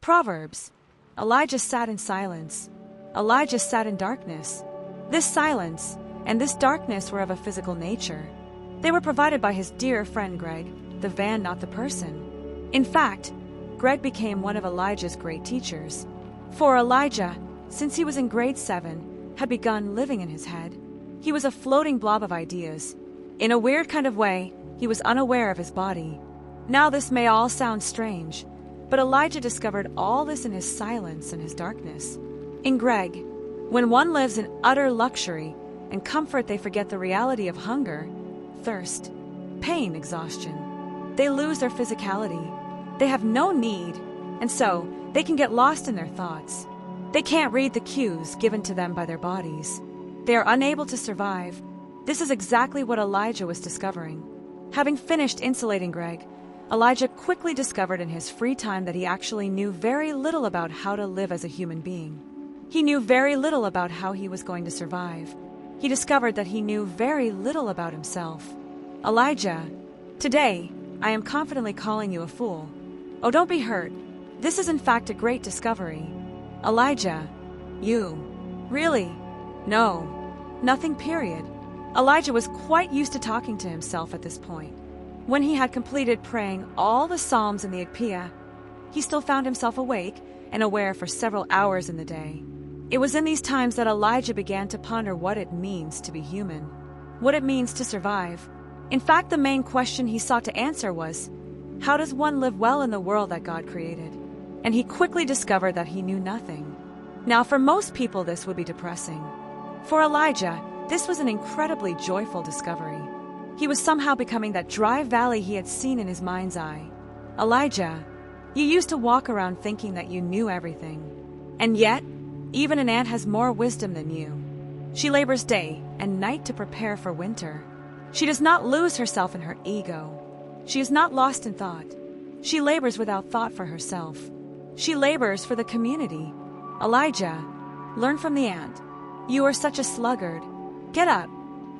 Proverbs. Elijah sat in silence. Elijah sat in darkness. This silence and this darkness were of a physical nature. They were provided by his dear friend Greg, the van, not the person. In fact, Greg became one of Elijah's great teachers. For Elijah, since he was in grade 7, had begun living in his head. He was a floating blob of ideas. In a weird kind of way, he was unaware of his body. Now this may all sound strange, but Elijah discovered all this in his silence and his darkness. In Greg, when one lives in utter luxury and comfort, they forget the reality of hunger, thirst, pain, exhaustion. They lose their physicality. They have no need, and so they can get lost in their thoughts. They can't read the cues given to them by their bodies. They are unable to survive. This is exactly what Elijah was discovering. Having finished insulating Greg, Elijah quickly discovered in his free time that he actually knew very little about how to live as a human being. He knew very little about how he was going to survive. He discovered that he knew very little about himself. Elijah, today, I am confidently calling you a fool. Oh, don't be hurt. This is in fact a great discovery. Elijah, you. Really? No. Nothing, period. Elijah was quite used to talking to himself at this point. When he had completed praying all the psalms in the Ikpia, he still found himself awake and aware for several hours in the day. It was in these times that Elijah began to ponder what it means to be human, what it means to survive. In fact, the main question he sought to answer was, how does one live well in the world that God created? And he quickly discovered that he knew nothing. Now, for most people, this would be depressing. For Elijah, this was an incredibly joyful discovery. He was somehow becoming that dry valley he had seen in his mind's eye. Elijah, you used to walk around thinking that you knew everything. And yet, even an ant has more wisdom than you. She labors day and night to prepare for winter. She does not lose herself in her ego. She is not lost in thought. She labors without thought for herself. She labors for the community. Elijah, learn from the ant. You are such a sluggard. Get up.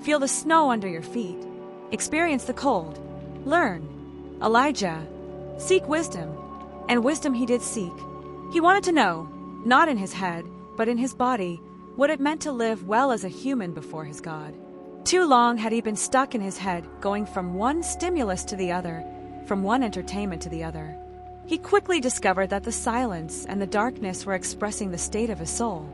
Feel the snow under your feet. Experience the cold. Learn. Elijah, seek wisdom. And wisdom he did seek. He wanted to know, not in his head, but in his body, what it meant to live well as a human before his God. Too long had he been stuck in his head, going from one stimulus to the other, from one entertainment to the other. He quickly discovered that the silence and the darkness were expressing the state of his soul.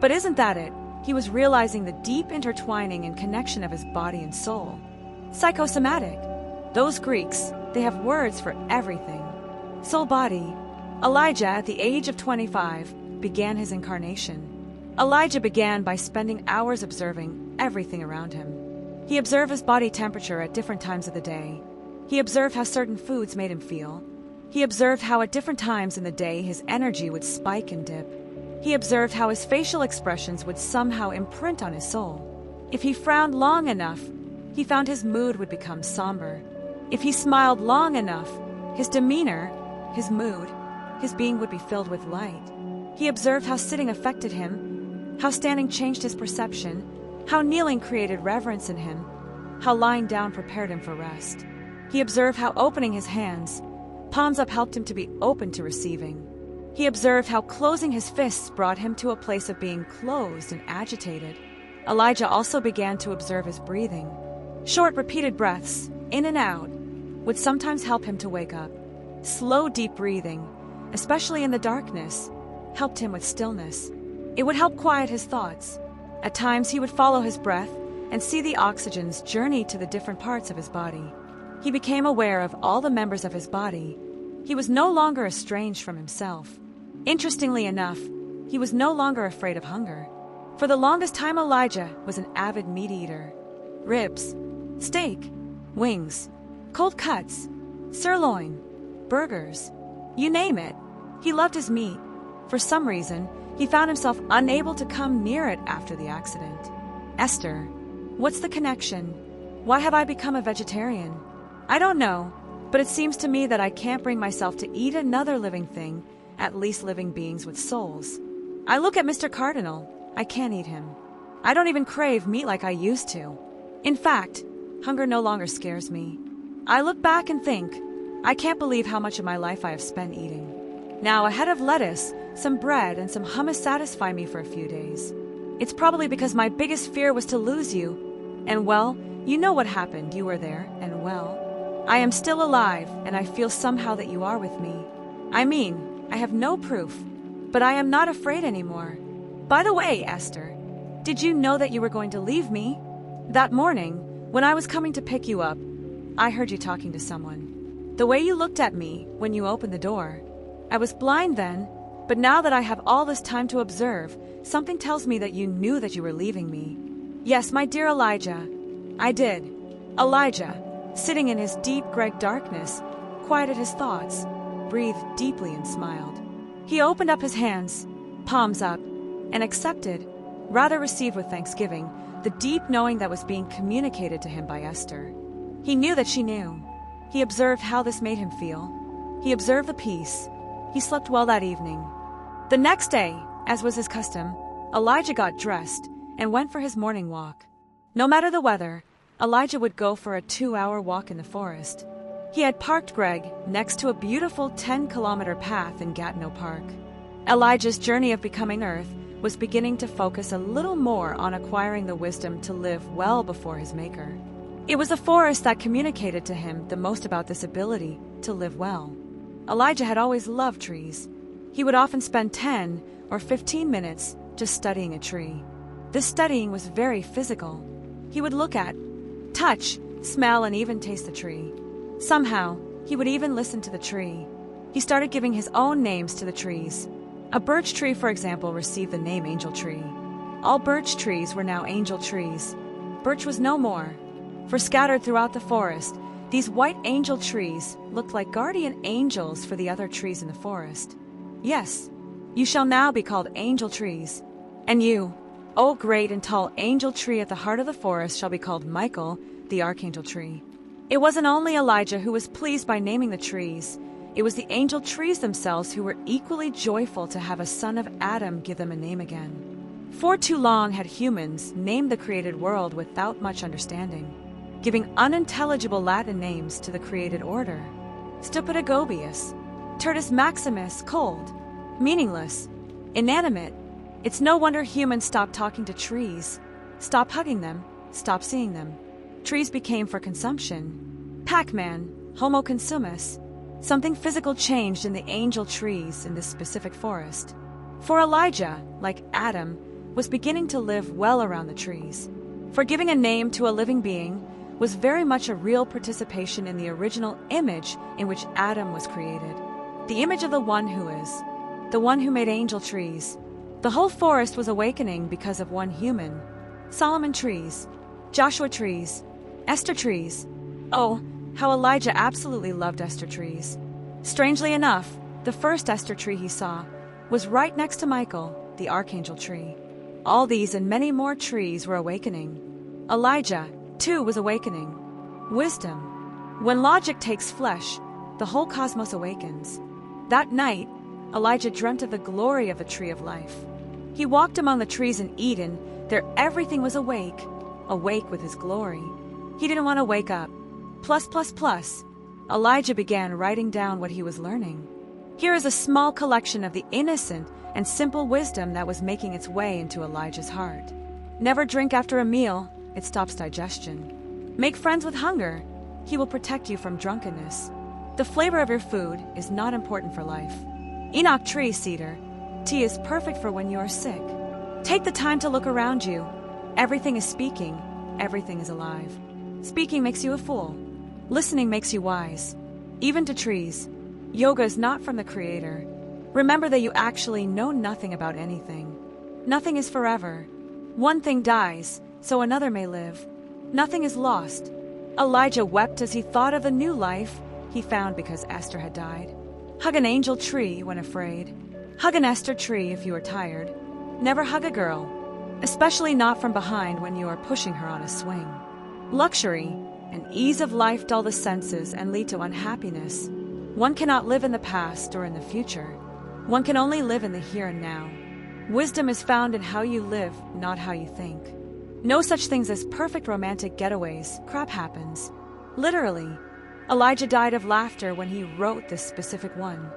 But isn't that it? He was realizing the deep intertwining and connection of his body and soul. Psychosomatic. Those Greeks, they have words for everything. Soul-body. Elijah, at the age of 25, began his incarnation. Elijah began by spending hours observing everything around him. He observed his body temperature at different times of the day. He observed how certain foods made him feel. He observed how at different times in the day his energy would spike and dip. He observed how his facial expressions would somehow imprint on his soul. If he frowned long enough, he found his mood would become somber. If he smiled long enough, his demeanor, his mood, his being would be filled with light. He observed how sitting affected him, how standing changed his perception, how kneeling created reverence in him, how lying down prepared him for rest. He observed how opening his hands, palms up, helped him to be open to receiving. He observed how closing his fists brought him to a place of being closed and agitated. Elijah also began to observe his breathing. Short, repeated breaths, in and out, would sometimes help him to wake up. Slow, deep breathing, especially in the darkness, helped him with stillness. It would help quiet his thoughts. At times he would follow his breath and see the oxygen's journey to the different parts of his body. He became aware of all the members of his body. He was no longer estranged from himself. Interestingly enough, he was no longer afraid of hunger. For the longest time, Elijah was an avid meat eater. Ribs, steak, wings, cold cuts, sirloin, burgers, you name it. He loved his meat. For some reason, he found himself unable to come near it after the accident. Esther, what's the connection? Why have I become a vegetarian? I don't know, but it seems to me that I can't bring myself to eat another living thing, at least living beings with souls. I look at Mr. Cardinal. I can't eat him. I don't even crave meat like I used to. In fact, hunger no longer scares me. I look back and think, I can't believe how much of my life I have spent eating. Now, a head of lettuce, some bread, and some hummus satisfy me for a few days. It's probably because my biggest fear was to lose you. And well, you know what happened. You were there, and well, I am still alive, and I feel somehow that you are with me. I mean, I have no proof, but I am not afraid anymore. By the way, Esther, did you know that you were going to leave me? That morning, when I was coming to pick you up, I heard you talking to someone. The way you looked at me when you opened the door. I was blind then, but now that I have all this time to observe, something tells me that you knew that you were leaving me. Yes, my dear Elijah, I did. Elijah, sitting in his deep Greg darkness, quieted his thoughts, breathed deeply and smiled. He opened up his hands, palms up, and accepted, rather received with thanksgiving, the deep knowing that was being communicated to him by Esther. He knew that she knew. He observed how this made him feel. He observed the peace. He slept well that evening. The next day, as was his custom, Elijah got dressed and went for his morning walk. No matter the weather, Elijah would go for a 2-hour walk in the forest. He had parked Greg next to a beautiful 10-kilometer path in Gatineau Park. Elijah's journey of becoming Earth was beginning to focus a little more on acquiring the wisdom to live well before his Maker. It was the forest that communicated to him the most about this ability to live well. Elijah had always loved trees. He would often spend 10 or 15 minutes just studying a tree. This studying was very physical. He would look at, touch, smell, and even taste the tree. Somehow, he would even listen to the tree. He started giving his own names to the trees. A birch tree, for example, received the name Angel Tree. All birch trees were now angel trees. Birch was no more, for scattered throughout the forest, these white angel trees looked like guardian angels for the other trees in the forest. Yes, you shall now be called angel trees. And you, O great and tall angel tree at the heart of the forest, shall be called Michael, the archangel tree. It wasn't only Elijah who was pleased by naming the trees. It was the angel trees themselves who were equally joyful to have a son of Adam give them a name again. For too long had humans named the created world without much understanding, giving unintelligible Latin names to the created order. Stupidagobius, Tertus Maximus, cold, meaningless, inanimate. It's no wonder humans stopped talking to trees, stopped hugging them, stopped seeing them. Trees became for consumption. Pac-Man, Homo consumus. Something physical changed in the angel trees in this specific forest. For Elijah, like Adam, was beginning to live well around the trees. For giving a name to a living being was very much a real participation in the original image in which Adam was created. The image of the one who is, the one who made angel trees. The whole forest was awakening because of one human. Solomon trees, Joshua trees, Esther trees. Oh, how Elijah absolutely loved Esther trees. Strangely enough, the first Esther tree he saw was right next to Michael, the archangel tree. All these and many more trees were awakening. Elijah, too, was awakening. Wisdom. When logic takes flesh, the whole cosmos awakens. That night, Elijah dreamt of the glory of the tree of life. He walked among the trees in Eden. There everything was awake, awake with his glory. He didn't want to wake up. Plus. Elijah began writing down what he was learning. Here is a small collection of the innocent and simple wisdom that was making its way into Elijah's heart. Never drink after a meal. It stops digestion. Make friends with hunger. He will protect you from drunkenness. The flavor of your food is not important for life. Enoch tree cedar. Tea is perfect for when you are sick. Take the time to look around you. Everything is speaking. Everything is alive. Speaking makes you a fool. Listening makes you wise. Even to trees. Yoga is not from the Creator. Remember that you actually know nothing about anything. Nothing is forever. One thing dies, so another may live. Nothing is lost. Elijah wept as he thought of the new life he found because Esther had died. Hug an angel tree when afraid. Hug an Esther tree if you are tired. Never hug a girl, especially not from behind when you are pushing her on a swing. Luxury and ease of life dull the senses and lead to unhappiness. One cannot live in the past or in the future. One can only live in the here and now. Wisdom is found in how you live, not how you think. No such things as perfect romantic getaways. Crap happens. Literally. Elijah died of laughter when he wrote this specific one.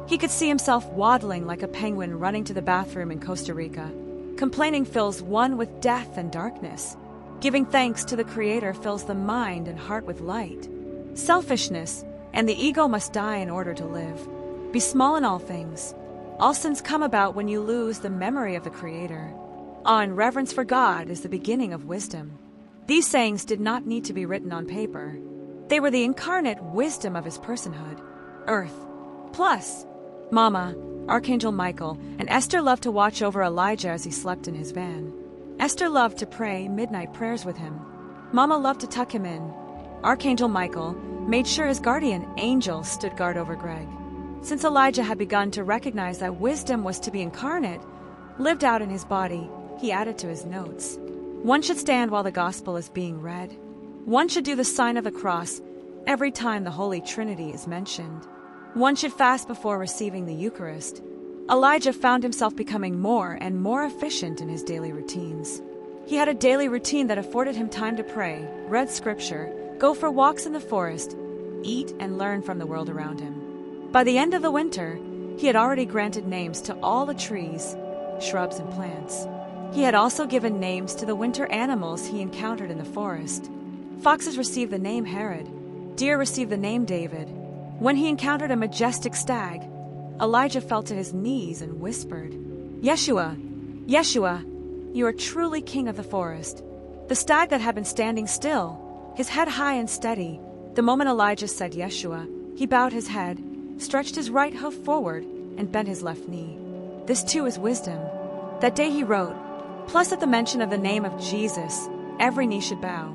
He could see himself waddling like a penguin running to the bathroom in Costa Rica. Complaining fills one with death and darkness. Giving thanks to the Creator fills the mind and heart with light. Selfishness and the ego must die in order to live. Be small in all things. All sins come about when you lose the memory of the Creator. Awe and reverence for God is the beginning of wisdom. These sayings did not need to be written on paper. They were the incarnate wisdom of his personhood. Earth. Plus, Mama, Archangel Michael, and Esther loved to watch over Elijah as he slept in his van. Esther loved to pray midnight prayers with him. Mama loved to tuck him in. Archangel Michael made sure his guardian angel stood guard over Greg. Since Elijah had begun to recognize that wisdom was to be incarnate, lived out in his body, he added to his notes. One should stand while the gospel is being read. One should do the sign of the cross every time the Holy Trinity is mentioned. One should fast before receiving the Eucharist. Elijah found himself becoming more and more efficient in his daily routines. He had a daily routine that afforded him time to pray, read scripture, go for walks in the forest, eat and learn from the world around him. By the end of the winter, he had already granted names to all the trees, shrubs, and plants. He had also given names to the winter animals he encountered in the forest. Foxes received the name Herod. Deer received the name David. When he encountered a majestic stag, Elijah fell to his knees and whispered, "Yeshua, Yeshua, you are truly king of the forest." The stag that had been standing still, his head high and steady, the moment Elijah said Yeshua, he bowed his head, stretched his right hoof forward, and bent his left knee. This too is wisdom. That day he wrote, "Plus at the mention of the name of Jesus, every knee should bow."